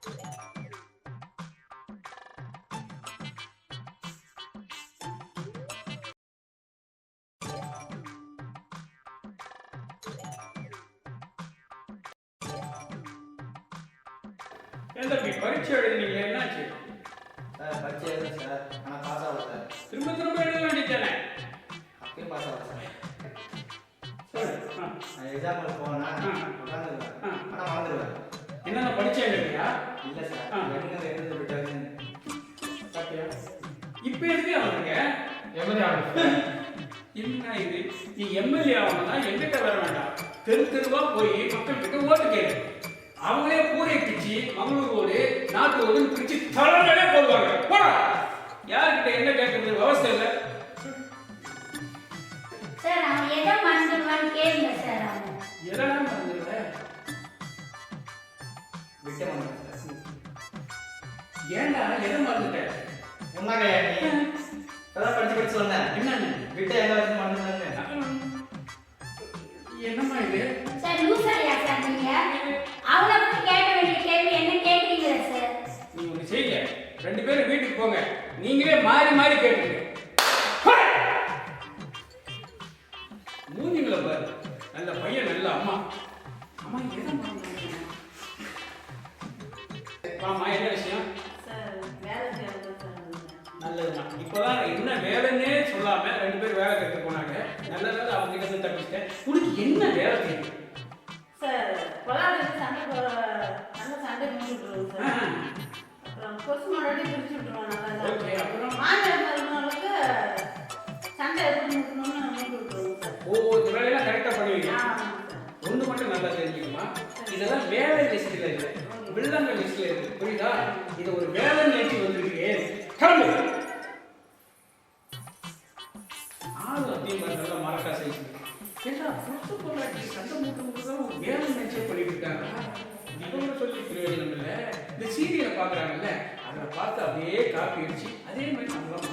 ஏன் தம்பி பரீட்சை எழுதுனீங்க, என்னாச்சு? சார் பரீட்சை எழுதுறேன் சார், ஆனால் பாஸ் ஆகல சார். திரும்ப திரும்ப எழுத வேண்டியதானே? அப்பயும் பாஸ் ஆகல சார். சரி, நான் எக்ஸாம்பிள் போனேன், உட்காந்துருவேன், ஆனால் மறந்துடுவேன். என்னென்ன படிச்சே இல்லையா? இல்லை சார், என்ன எழுந்து விட்டாங்க. பாத்தியா? இப்போ எதுக்கு அவனுங்க எம்எல்ஏ ஆகணும். என்ன இது? நீ எம்எல்ஏ ஆகணும்னா எங்கிட்ட வர வேண்டாம், தெரு தெருவா போய் மக்கள் கிட்ட ஓட்டு கேளு. அவங்களே கூரை பிச்சு மங்களூரோடு நாட்டோடு பிரிச்சு தலைமையிலே போடுவாங்க. போடா, யார்கிட்ட என்ன கேட்கறது அவஸ்தை இல்லை. சார் அவன் எதை மறந்துடுவான்னு கேளுங்க சார். அவன் எதெல்லாம் மறந்துடுவ? விட்டே மறந்துட்டேன் சார். ஏன்டா எதை மறந்துட்ட? உண்மையா நீ அதான் படிச்சு சொன்னேன். என்னன்னு விட்டே எங்க வச்சு மறந்துட்டேன்னு. என்னம்மா இது? சார் லூசாரியா சார் நீங்க? அவளை பத்தி கேட்க வேண்டிய கேள்வி என்ன கேட்குறீங்களா சார்? நீ ஒன்று செய்யுங்க, 2 பேரும் வீட்டுக்கு போங்க, நீங்களே மாறி மாறி கேட்டுங்க. மூஞ்சிங்கள பாரு, நல்ல பையன் நல்ல அம்மா. அம்மா எதை மறந்துட்டீங்க? வாம்மா, என்ன விஷயம்? சார் வேலை செய்யறது சார். நல்லதுதான். இப்போதான் என்ன வேலைன்னே சொல்லாம 2 பேரும் வேலை கற்று போனாங்க. நல்ல வேலை அவங்க கிட்ட இருந்து தப்பிச்சிட்டேன். உனக்கு என்ன வேலை தெரியும்? சார் கொலாடுக்கு சண்டை நல்ல சண்டை முடிச்சு விட்டுருவோம் சார். அப்புறம் கொசு முன்னாடி பிரிச்சு விட்டுருவோம். நல்லா ஓகே, அப்புறம் மாநில மருமகளுக்கு சண்டை எப்படி முடிக்கணும்னு முடிச்சு விட்டுருவோம் சார். இந்த வேலையெல்லாம் கரெக்டாக பண்ணுவீங்க. ஆமாம் சார். ஒன்று மட்டும் நல்லா தெரிஞ்சுக்கணுமா, இதெல்லாம் வேலை லிஸ்ட்டில் இல்லை, வில்லங்க லிஸ்ட்டில் இருக்கு, புரியுதா? இது ஒரு வேலை நினைச்சு வந்திருக்கீங்க. கிளம்பு. ஆளு அப்படியும் நல்லா மறக்கா செய்யுங்க. ஏன்னா புதுசு பொருளாட்டி சண்டை மூட்டு தான் ஒரு வேலை நினைச்சே பண்ணிட்டு இருக்காங்க. இவங்க சொல்லி பிரயோஜனம் இல்லை. இந்த சீரியலை பார்க்குறாங்கல்ல, அதில் பார்த்து அப்படியே காப்பி அடிச்சு அதே மாதிரி நம்மளாம்